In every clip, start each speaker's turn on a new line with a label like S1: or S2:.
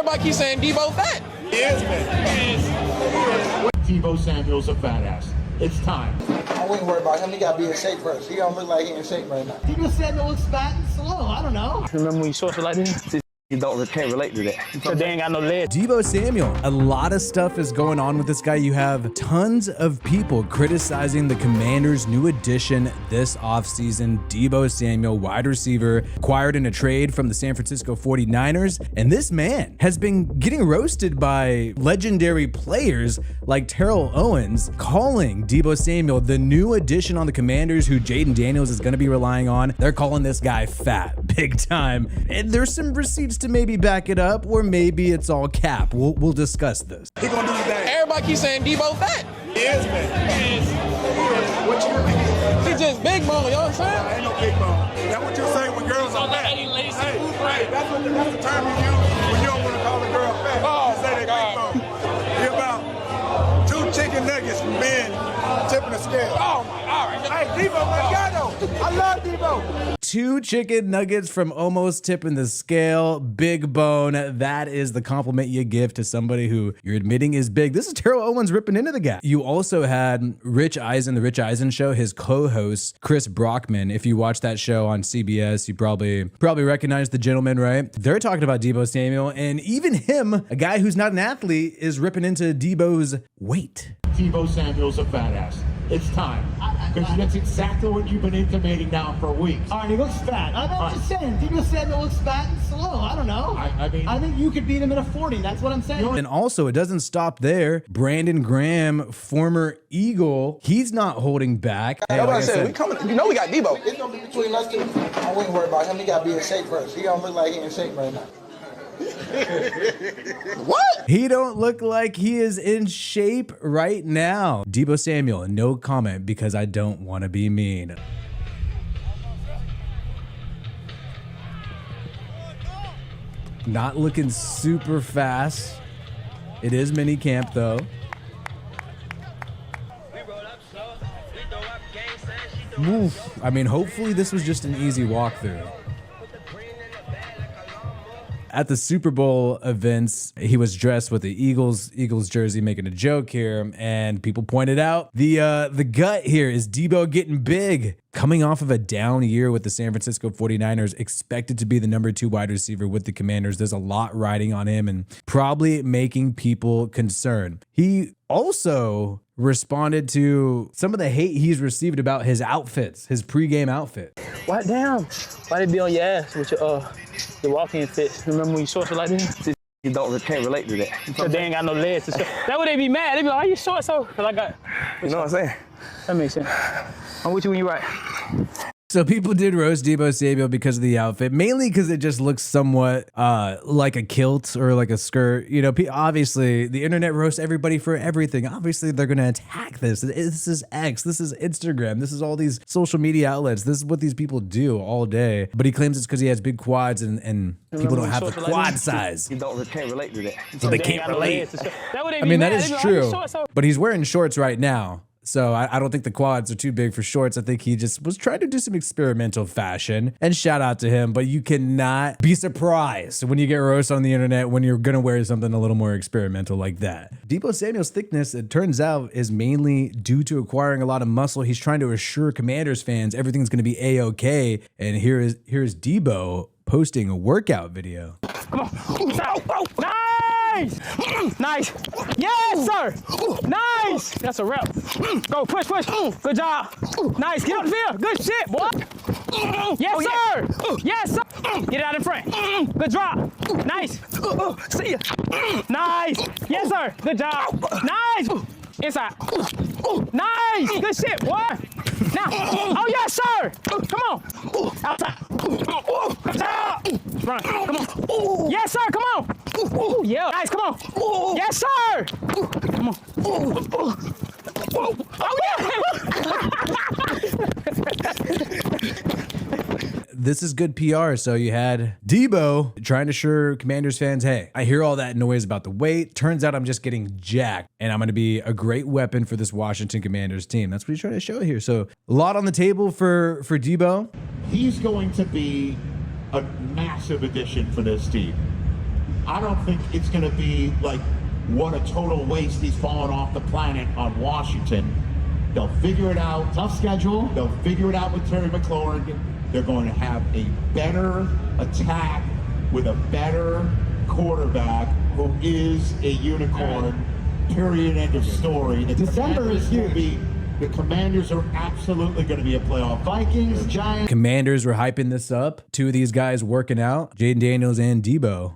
S1: Everybody keeps saying Deebo fat.
S2: He is, man.
S3: Deebo Samuel's a fat ass. It's time.
S4: I wouldn't worry about him. He got to be in shape first. He don't look like he in shape right now.
S5: Deebo Samuel looks fat and slow. I don't know.
S6: Remember when you saw shit like this? You can't relate to that. So they ain't got no legs.
S7: Deebo Samuel, a lot of stuff is going on with this guy. You have tons of people criticizing the Commanders' new addition this offseason, Deebo Samuel, wide receiver, acquired in a trade from the San Francisco 49ers. And this man has been getting roasted by legendary players like Terrell Owens, calling Deebo Samuel the new addition on the Commanders, who Jaden Daniels is going to be relying on. They're calling this guy fat, big time. And there's some receipts to maybe back it up, or maybe it's all cap. We'll discuss this.
S2: He gonna do his thing.
S1: Everybody keeps saying Deebo fat.
S2: He is, man. What you mean?
S1: He just big bone, you know what I'm saying?
S2: Ain't no big bone. That's what you say when girls are fat. Hey, that's the term you use when you don't want to call a girl fat.
S1: Oh,
S2: you say they big bone. You're about 2 chicken nuggets from being tipping the scale.
S1: Oh, all right.
S2: Hey, Deebo, I love Deebo.
S7: 2 chicken nuggets from almost tipping the scale. Big bone. That is the compliment you give to somebody who you're admitting is big. This is Terrell Owens ripping into the guy. You also had Rich Eisen, the Rich Eisen Show, his co-host, Chris Brockman. If you watch that show on CBS, you probably recognize the gentleman, right? They're talking about Deebo Samuel, and even him, a guy who's not an athlete, is ripping into Deebo's weight.
S3: Deebo Samuel's a fat ass. It's time. Because that's exactly what you've been intimating now for weeks.
S5: All right, he looks fat. I'm just saying, Deebo Samuel looks fat and slow. I don't know.
S3: I
S5: think you could beat him at a 40. That's what I'm saying.
S7: And also, it doesn't stop there. Brandon Graham, former Eagle, he's not holding back.
S4: Hey, like I said, we coming. You know we got Deebo. It's gonna be between us two. I wouldn't worry about him. He got to be in shape first. He don't look like he in shape right now.
S1: What?
S7: He don't look like he is in shape right now. Deebo Samuel, no comment because I don't want to be mean. Not looking super fast. It is mini camp though. Oof. I mean, hopefully this was just an easy walkthrough. At the Super Bowl events, he was dressed with the Eagles jersey, making a joke here, and people pointed out the gut here is Deebo getting big. Coming off of a down year with the San Francisco 49ers, expected to be the #2 wide receiver with the Commanders. There's a lot riding on him and probably making people concerned. He also responded to some of the hate he's received about his outfits, his pregame outfit.
S6: What damn? Why they be on your ass with your walking fits? Remember when you saw shit like this? You can't relate to that. So they ain't got no legs. That would they be mad. They be like, "Why you short so?" Cause I got.
S1: You know what I'm saying?
S6: That makes sense. I'm with you when you right.
S7: So people did roast Deebo Samuel because of the outfit, mainly because it just looks somewhat like a kilt or like a skirt. You know, obviously the internet roasts everybody for everything. Obviously they're going to attack this. This is X, this is Instagram, this is all these social media outlets. This is what these people do all day. But he claims it's because he has big quads and people don't have the quad size.
S6: You can't relate to that.
S7: So they can't relate.
S6: I
S7: mean, that is true. But he's wearing shorts right now. So I don't think the quads are too big for shorts. I think he just was trying to do some experimental fashion, and shout out to him. But you cannot be surprised when you get roasted on the internet when you're going to wear something a little more experimental like that. Deebo Samuel's thickness, it turns out, is mainly due to acquiring a lot of muscle. He's trying to assure Commanders fans everything's going to be A-okay. And here's Deebo posting a workout video.
S6: Come on. Nice! Nice! Yes, sir! Nice! That's a rep. Go, push. Good job. Nice, get up the field. Good shit, boy. Yes, sir! Yes, sir! Get it out in front. Good drop. Nice. See ya. Nice. Yes, sir. Good job. Nice. Inside. Nice. Good shit, boy. Now. Oh, yes, sir. Come on. Outside. Run. Come on. Yes, sir. Come on. Yeah. Nice. Come on. Yes, sir. Come on. Oh, yeah.
S7: This is good PR. So you had Deebo trying to assure Commanders fans, hey, I hear all that noise about the weight. Turns out I'm just getting jacked, and I'm going to be a great weapon for this Washington Commanders team. That's what he's trying to show here. So a lot on the table for Deebo.
S3: He's going to be a massive addition for this team. I don't think it's going to be like what a total waste he's fallen off the planet on Washington. They'll figure it out.
S5: Tough schedule.
S3: They'll figure it out with Terry McLaurin. They're going to have a better attack with a better quarterback who is a unicorn. Period. End of story.
S5: December is huge.
S3: The Commanders are absolutely going to be a playoff.
S5: Vikings, Giants.
S7: Commanders were hyping this up. Two of these guys working out, Jaden Daniels and Deebo.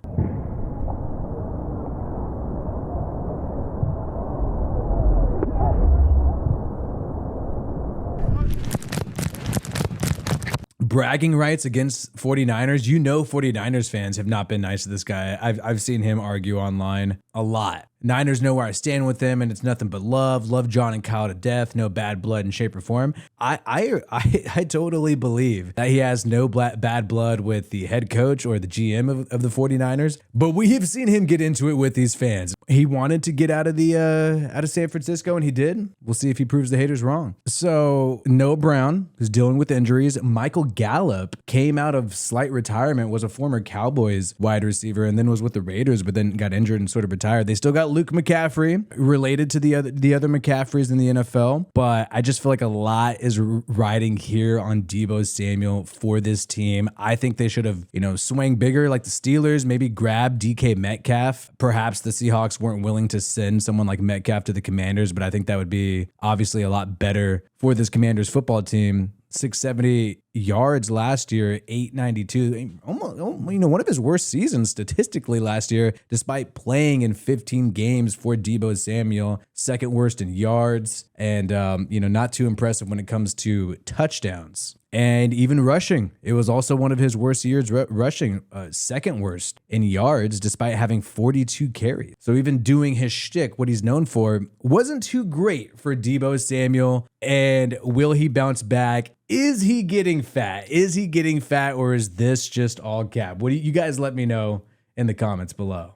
S7: Bragging rights against 49ers. You know 49ers fans have not been nice to this guy. I've seen him argue online a lot. Niners know where I stand with them, and it's nothing but love. Love John and Kyle to death. No bad blood in shape or form. I totally believe that he has no bad blood with the head coach or the GM of the 49ers. But we have seen him get into it with these fans. He wanted to get out of San Francisco, and he did. We'll see if he proves the haters wrong. So Noah Brown is dealing with injuries. Michael Gallup came out of slight retirement, was a former Cowboys wide receiver, and then was with the Raiders, but then got injured and sort of retired. They still got Luke McCaffrey, related to the other McCaffreys in the NFL, but I just feel like a lot is riding here on Deebo Samuel for this team. I think they should have, swung bigger like the Steelers, maybe grab DK Metcalf. Perhaps the Seahawks weren't willing to send someone like Metcalf to the Commanders, but I think that would be obviously a lot better for this Commanders football team. 670 yards last year, 892. Almost, one of his worst seasons statistically last year, despite playing in 15 games for Deebo Samuel. Second worst in yards, and not too impressive when it comes to touchdowns. And even rushing, it was also one of his worst years rushing, second worst in yards, despite having 42 carries. So even doing his shtick, what he's known for, wasn't too great for Deebo Samuel. And will he bounce back? Is he getting fat? Is he getting fat, or is this just all cap? What do you guys let me know in the comments below?